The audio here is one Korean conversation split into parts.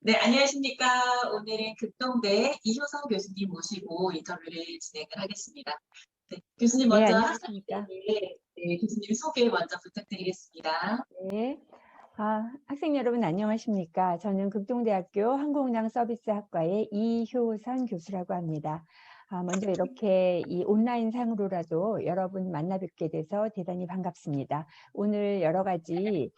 네, 안녕하십니까. 오늘은 극동대 이효성 교수님 모시고 인터뷰를 진행을 하겠습니다. 네, 교수님 네, 먼저 안녕하십니까. 학생들에게 교수님 소개 먼저 부탁드리겠습니다. 네. 학생 여러분 안녕하십니까. 저는 극동대학교 항공운항서비스학과의 이효선 교수라고 합니다. 먼저 이렇게 이 온라인 상으로라도 여러분 만나 뵙게 돼서 대단히 반갑습니다. 오늘 여러 가지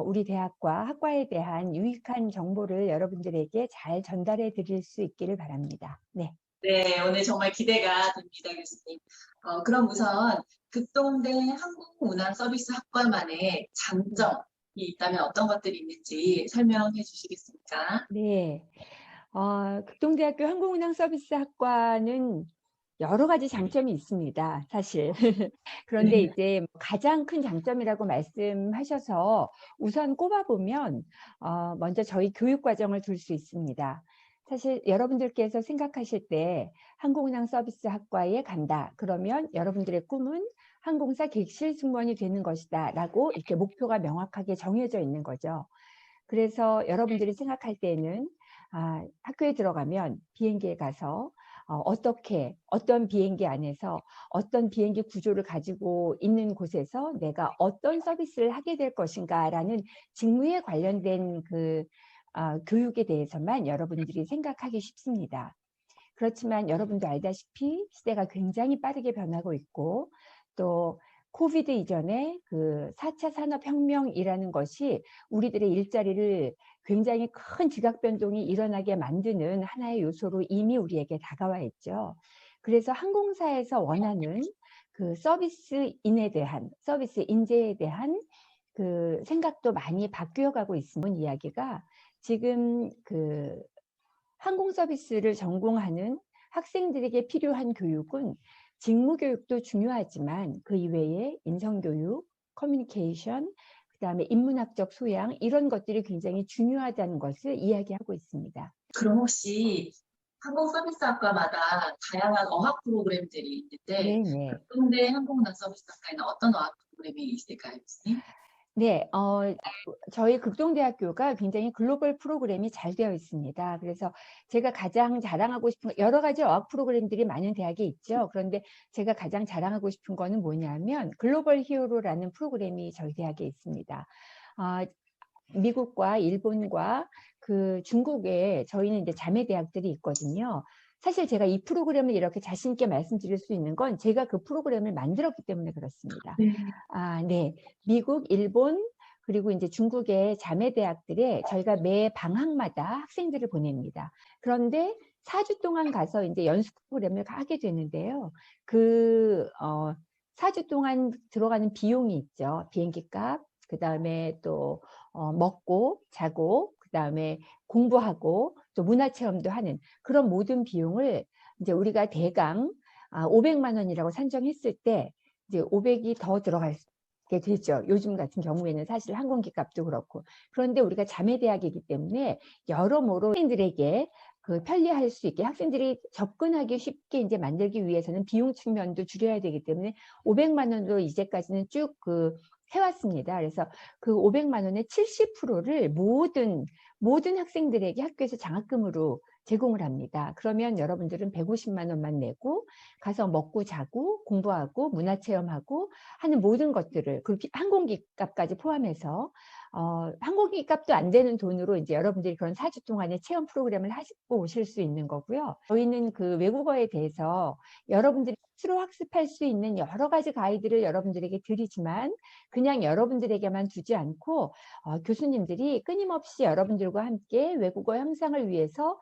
우리 대학과 학과에 대한 유익한 정보를 여러분들에게 잘 전달해 드릴 수 있기를 바랍니다. 네. 네, 오늘 정말 기대가 됩니다, 교수님. 그럼 우선 극동대 항공운항서비스학과만의 장점이 있다면 어떤 것들이 있는지 설명해 주시겠습니까? 네. 극동대학교 항공운항서비스학과는 여러 가지 장점이 있습니다, 사실. 그런데 네. 이제 가장 큰 장점이라고 말씀하셔서 우선 꼽아보면 먼저 저희 교육과정을 둘 수 있습니다. 사실 여러분들께서 생각하실 때 항공운항서비스학과에 간다. 그러면 여러분들의 꿈은 항공사 객실 승무원이 되는 것이다 라고 이렇게 목표가 명확하게 정해져 있는 거죠. 그래서 여러분들이 생각할 때는 학교에 들어가면 비행기에 가서 어떤 비행기 안에서 어떤 비행기 구조를 가지고 있는 곳에서 내가 어떤 서비스를 하게 될 것인가라는 직무에 관련된 교육에 대해서만 여러분들이 생각하기 쉽습니다. 그렇지만 여러분도 알다시피 시대가 굉장히 빠르게 변하고 있고 또 코비드 이전에 그 4차 산업혁명이라는 것이 우리들의 일자리를 굉장히 큰 지각 변동이 일어나게 만드는 하나의 요소로 이미 우리에게 다가와 있죠. 그래서 항공사에서 원하는 그 서비스 인재에 대한 그 생각도 많이 바뀌어 가고 있는 이야기가 지금 그 항공 서비스를 전공하는 학생들에게 필요한 교육은 직무 교육도 중요하지만 그 이외에 인성 교육, 커뮤니케이션, 그다음에 인문학적 소양 이런 것들이 굉장히 중요하다는 것을 이야기하고 있습니다. 그럼 혹시 항공서비스학과마다 다양한 어학 프로그램들이 있는데 네네. 극동대 항공운항서비스학과에는 어떤 어학 프로그램이 있을까요, 교수님? 네, 저희 극동대학교가 굉장히 글로벌 프로그램이 잘 되어 있습니다. 그래서 제가 가장 자랑하고 싶은 여러 가지 어학 프로그램들이 많은 대학에 있죠. 그런데 제가 가장 자랑하고 싶은 거는 뭐냐면 글로벌 히어로라는 프로그램이 저희 대학에 있습니다. 미국과 일본과 그 중국에 저희는 이제 자매 대학들이 있거든요. 사실 제가 이 프로그램을 이렇게 자신 있게 말씀드릴 수 있는 건 제가 그 프로그램을 만들었기 때문에 그렇습니다. 네. 네. 미국, 일본, 그리고 이제 중국의 자매 대학들에 저희가 매 방학마다 학생들을 보냅니다. 그런데 4주 동안 가서 이제 연수 프로그램을 하게 되는데요. 4주 동안 들어가는 비용이 있죠. 비행기 값, 그 다음에 또 먹고 자고, 그 다음에 공부하고 또 문화체험도 하는 그런 모든 비용을 이제 우리가 대강 500만 원이라고 산정했을 때 이제 500이 더 들어갈 게 되죠. 요즘 같은 경우에는 사실 항공기 값도 그렇고. 그런데 우리가 자매대학이기 때문에 여러모로 학생들에게 그 편리할 수 있게 학생들이 접근하기 쉽게 이제 만들기 위해서는 비용 측면도 줄여야 되기 때문에 500만 원으로 이제까지는 쭉 해왔습니다. 그래서 그 500만 원의 70%를 모든 학생들에게 학교에서 장학금으로 제공을 합니다. 그러면 여러분들은 150만 원만 내고 가서 먹고 자고 공부하고 문화체험하고 하는 모든 것들을 그 항공기 값까지 포함해서 항공기 값도 안 되는 돈으로 이제 여러분들이 그런 4주 동안의 체험 프로그램을 하시고 오실 수 있는 거고요. 저희는 그 외국어에 대해서 여러분들이 스스로 학습할 수 있는 여러 가지 가이드를 여러분들에게 드리지만 그냥 여러분들에게만 두지 않고 교수님들이 끊임없이 여러분들과 함께 외국어 향상을 위해서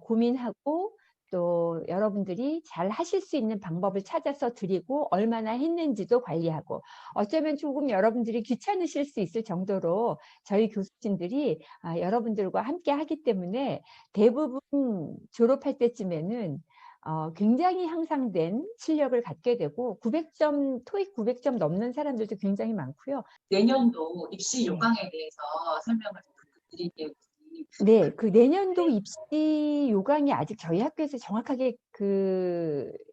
고민하고 또 여러분들이 잘 하실 수 있는 방법을 찾아서 드리고 얼마나 했는지도 관리하고 어쩌면 조금 여러분들이 귀찮으실 수 있을 정도로 저희 교수진들이 여러분들과 함께 하기 때문에 대부분 졸업할 때쯤에는 굉장히 향상된 실력을 갖게 되고 900점, 토익 900점 넘는 사람들도 굉장히 많고요. 내년도 입시 네. 요강에 대해서 설명을 좀 부탁드릴게요, 교수님. 네, 그 내년도 입시 요강이 아직 저희 학교에서 정확하게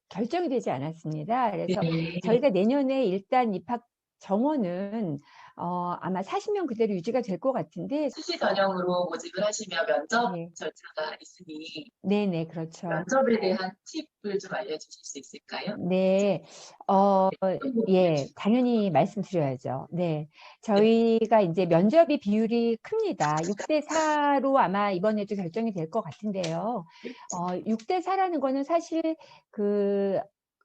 결정이 되지 않았습니다. 그래서 네. 저희가 내년에 일단 입학 정원은 아마 40명 그대로 유지가 될 것 같은데 수시 전형으로 모집을 하시며 면접 네, 절차가 있으니 네네, 그렇죠. 면접에 대한 팁을 좀 알려주실 수 있을까요? 네, 어떤 부분을 예, 당연히 말씀드려야죠. 네, 네. 저희가 이제 면접이 비율이 큽니다. 6대 4로 아마 이번에도 결정이 될 것 같은데요. 6대 4라는 거는 사실 그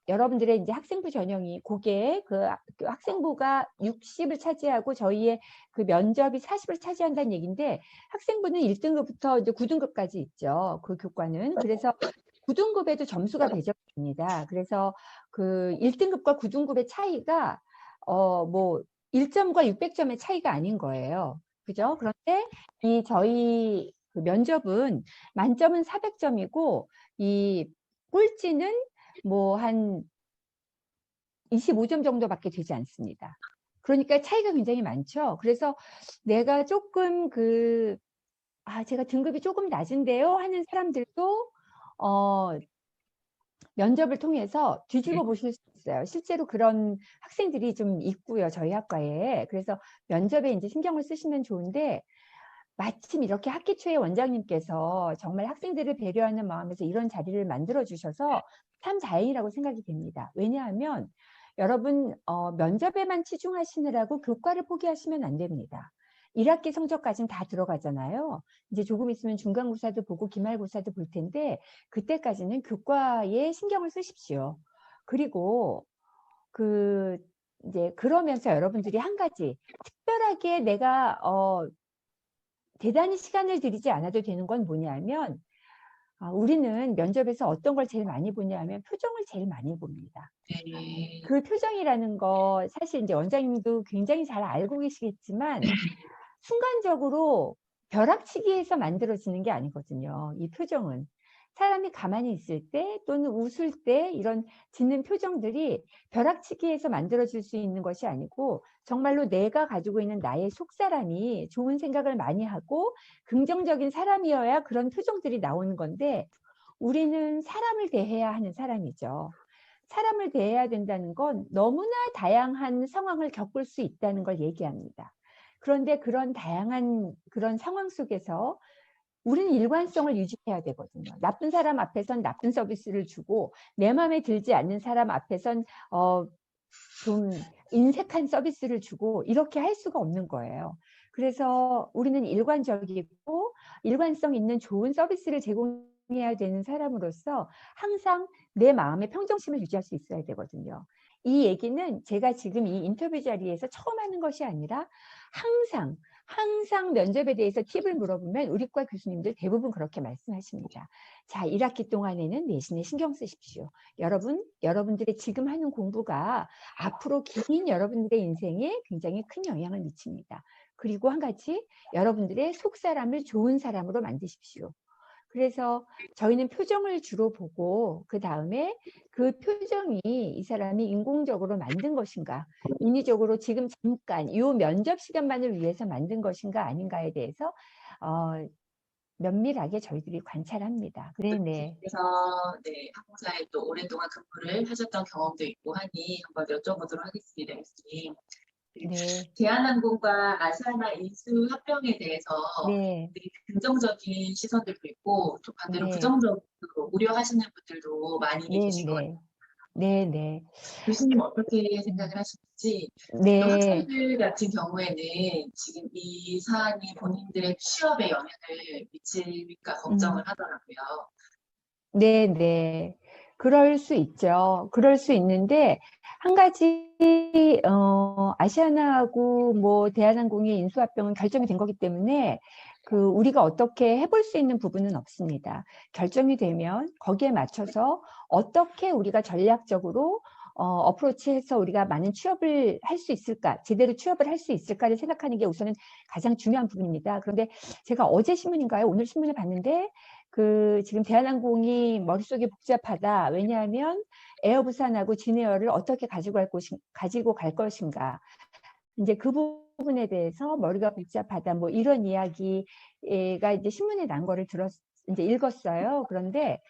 여러분들의 이제 학생부 전형이 그게 그 학생부가 60을 차지하고 저희의 그 면접이 40을 차지한다는 얘기인데 학생부는 1등급부터 이제 9등급까지 있죠. 그 교과는. 그래서 9등급에도 점수가 배정이 됩니다. 그래서 그 1등급과 9등급의 차이가 뭐 1점과 600점의 차이가 아닌 거예요. 그죠? 그런데 이 저희 그 면접은 만점은 400점이고 이 꼴찌는 뭐 한 25점 정도밖에 되지 않습니다. 그러니까 차이가 굉장히 많죠. 그래서 내가 조금 제가 등급이 조금 낮은데요 하는 사람들도 면접을 통해서 뒤집어 보실 수 있어요. 실제로 그런 학생들이 좀 있고요, 저희 학과에. 그래서 면접에 이제 신경을 쓰시면 좋은데 마침 이렇게 학기 초에 원장님께서 정말 학생들을 배려하는 마음에서 이런 자리를 만들어 주셔서 참 다행이라고 생각이 됩니다. 왜냐하면 여러분 면접에만 치중하시느라고 교과를 포기하시면 안 됩니다. 1학기 성적까지는 다 들어가잖아요. 이제 조금 있으면 중간고사도 보고 기말고사도 볼 텐데 그때까지는 교과에 신경을 쓰십시오. 그리고 그 이제 그러면서 여러분들이 한 가지 특별하게 내가 대단히 시간을 들이지 않아도 되는 건 뭐냐면 우리는 면접에서 어떤 걸 제일 많이 보냐면 표정을 제일 많이 봅니다. 네. 그 표정이라는 거 사실 이제 원장님도 굉장히 잘 알고 계시겠지만 순간적으로 벼락치기에서 만들어지는 게 아니거든요. 이 표정은. 사람이 가만히 있을 때 또는 웃을 때 이런 짓는 표정들이 벼락치기에서 만들어질 수 있는 것이 아니고 정말로 내가 가지고 있는 나의 속사람이 좋은 생각을 많이 하고 긍정적인 사람이어야 그런 표정들이 나오는 건데 우리는 사람을 대해야 하는 사람이죠. 사람을 대해야 된다는 건 너무나 다양한 상황을 겪을 수 있다는 걸 얘기합니다. 그런데 그런 다양한 그런 상황 속에서 우리는 일관성을 유지해야 되거든요. 나쁜 사람 앞에선 나쁜 서비스를 주고 내 마음에 들지 않는 사람 앞에선 좀 인색한 서비스를 주고 이렇게 할 수가 없는 거예요. 그래서 우리는 일관적이고 일관성 있는 좋은 서비스를 제공해야 되는 사람으로서 항상 내 마음의 평정심을 유지할 수 있어야 되거든요. 이 얘기는 제가 지금 이 인터뷰 자리에서 처음 하는 것이 아니라 항상 면접에 대해서 팁을 물어보면 우리 과 교수님들 대부분 그렇게 말씀하십니다. 자, 1학기 동안에는 내신에 신경 쓰십시오. 여러분들의 지금 하는 공부가 앞으로 긴 여러분들의 인생에 굉장히 큰 영향을 미칩니다. 그리고 한 가지, 여러분들의 속사람을 좋은 사람으로 만드십시오. 그래서 저희는 표정을 주로 보고 그 다음에 그 표정이 이 사람이 인공적으로 만든 것인가, 인위적으로 지금 잠깐 이 면접 시간만을 위해서 만든 것인가 아닌가에 대해서 면밀하게 저희들이 관찰합니다. 네네. 그래서 네, 항공사에 또 오랫동안 근무를 하셨던 경험도 있고 하니 한번 여쭤보도록 하겠습니다, 교수님. 네. 대한항공과 아시아나 인수 합병에 대해서 네. 되게 긍정적인 시선들도 있고 또 반대로 네. 부정적으로 우려하시는 분들도 많이 네. 계신 것 같아요. 네. 네. 네. 교수님 어떻게 음. 생각을 하시는지 또 네. 학생들 같은 경우에는 지금 이 사안이 본인들의 취업에 영향을 미칠까 걱정을 음. 하더라고요. 네, 네. 그럴 수 있죠. 그럴 수 있는데, 한 가지, 아시아나하고 뭐, 대한항공의 인수합병은 결정이 된 거기 때문에, 우리가 어떻게 해볼 수 있는 부분은 없습니다. 결정이 되면 거기에 맞춰서 어떻게 우리가 전략적으로, 어프로치해서 우리가 많은 취업을 할 수 있을까, 제대로 취업을 할 수 있을까를 생각하는 게 우선은 가장 중요한 부분입니다. 그런데 제가 어제 신문인가요? 오늘 신문을 봤는데, 지금 대한항공이 머릿속이 복잡하다. 왜냐하면 에어부산하고 진에어를 어떻게 가지고 갈 것인가. 이제 그 부분에 대해서 머리가 복잡하다. 뭐 이런 이야기가 이제 신문에 난 거를 이제 읽었어요. 그런데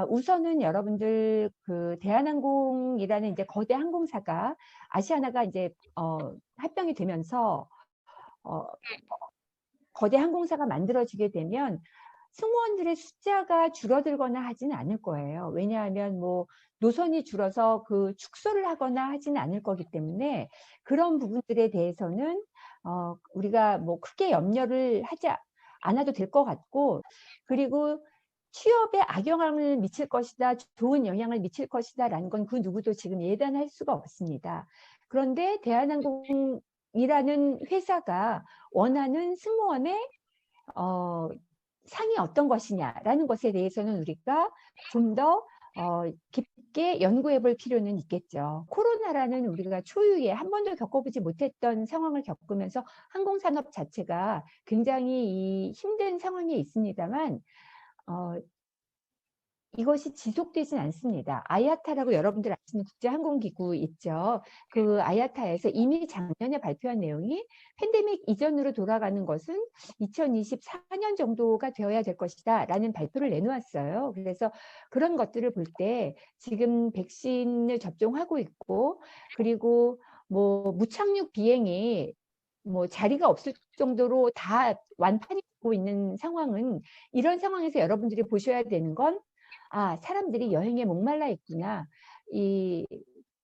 우선은 여러분들 그 대한항공이라는 이제 거대 항공사가 아시아나가 이제 합병이 되면서 거대 항공사가 만들어지게 되면 승무원들의 숫자가 줄어들거나 하지는 않을 거예요. 왜냐하면 뭐 노선이 줄어서 그 축소를 하거나 하지는 않을 거기 때문에 그런 부분들에 대해서는 우리가 뭐 크게 염려를 하지 않아도 될 것 같고, 그리고 취업에 악영향을 미칠 것이다, 좋은 영향을 미칠 것이다 라는 건 그 누구도 지금 예단할 수가 없습니다. 그런데 대한항공이라는 회사가 원하는 승무원의 상이 어떤 것이냐라는 것에 대해서는 우리가 좀 더 깊게 연구해 볼 필요는 있겠죠. 코로나라는 우리가 초유의 한 번도 겪어보지 못했던 상황을 겪으면서 항공산업 자체가 굉장히 힘든 상황에 있습니다만 이것이 지속되진 않습니다. 아야타라고 여러분들 아시는 국제항공기구 있죠. 그 아야타에서 이미 작년에 발표한 내용이 팬데믹 이전으로 돌아가는 것은 2024년 정도가 되어야 될 것이다 라는 발표를 내놓았어요. 그래서 그런 것들을 볼 때 지금 백신을 접종하고 있고, 그리고 뭐 무착륙 비행이 뭐 자리가 없을 정도로 다 완판이 되고 있는 상황은, 이런 상황에서 여러분들이 보셔야 되는 건 사람들이 여행에 목말라 있구나. 이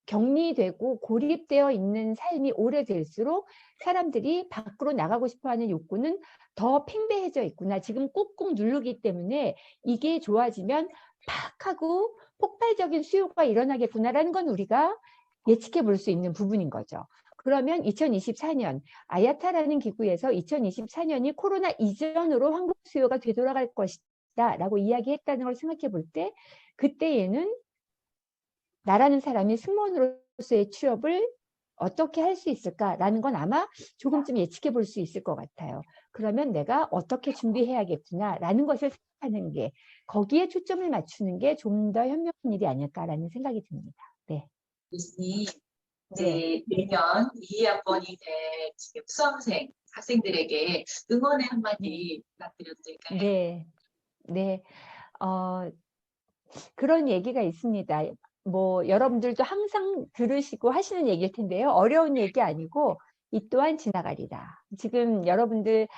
격리되고 고립되어 있는 삶이 오래될수록 사람들이 밖으로 나가고 싶어하는 욕구는 더 팽배해져 있구나. 지금 꾹꾹 누르기 때문에 이게 좋아지면 팍 하고 폭발적인 수요가 일어나겠구나라는 건 우리가 예측해 볼 수 있는 부분인 거죠. 그러면 2024년 아야타라는 기구에서 2024년이 코로나 이전으로 항공 수요가 되돌아갈 것이다 라고 이야기했다는 걸 생각해 볼 때, 그때에는 나라는 사람이 승무원으로서의 취업을 어떻게 할 수 있을까라는 건 아마 조금쯤 예측해 볼 수 있을 것 같아요. 그러면 내가 어떻게 준비해야겠구나라는 것을 생각하는 게, 거기에 초점을 맞추는 게 좀 더 현명한 일이 아닐까라는 생각이 듭니다. 네. 교수님, 네. 이제 내년 2학번이 될 지금 수험생, 학생들에게 응원의 한마디 부탁드려도 될까요? 네. 네. 그런 얘기가 있습니다. 뭐 여러분들도 항상 들으시고 하시는 얘기일 텐데요. 어려운 얘기 아니고 이 또한 지나가리라. 지금 여러분들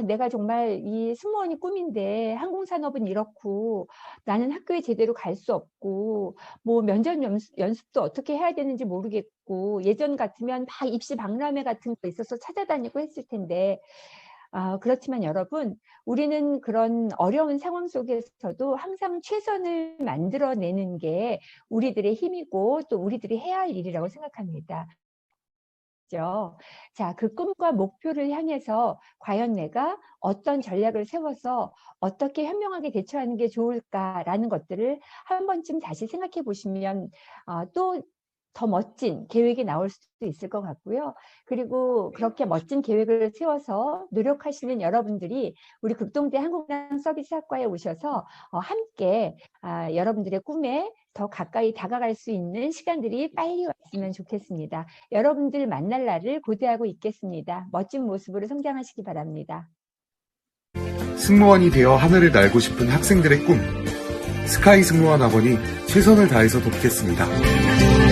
내가 정말 이 승무원이 꿈인데 항공산업은 이렇고 나는 학교에 제대로 갈 수 없고 뭐 면접 연습도 어떻게 해야 되는지 모르겠고 예전 같으면 막 입시 박람회 같은 거 있어서 찾아다니고 했을 텐데 그렇지만 여러분, 우리는 그런 어려운 상황 속에서도 항상 최선을 만들어내는 게 우리들의 힘이고 또 우리들이 해야 할 일이라고 생각합니다. 자, 그 꿈과 목표를 향해서 과연 내가 어떤 전략을 세워서 어떻게 현명하게 대처하는 게 좋을까라는 것들을 한 번쯤 다시 생각해 보시면 또 더 멋진 계획이 나올 수도 있을 것 같고요. 그리고 그렇게 멋진 계획을 세워서 노력하시는 여러분들이 우리 극동대 항공우량 서비스학과에 오셔서 함께 여러분들의 꿈에 더 가까이 다가갈 수 있는 시간들이 빨리 왔으면 좋겠습니다. 여러분들 만날 날을 고대하고 있겠습니다. 멋진 모습으로 성장하시기 바랍니다. 승무원이 되어 하늘을 날고 싶은 학생들의 꿈, 스카이 승무원 학원이 최선을 다해서 돕겠습니다.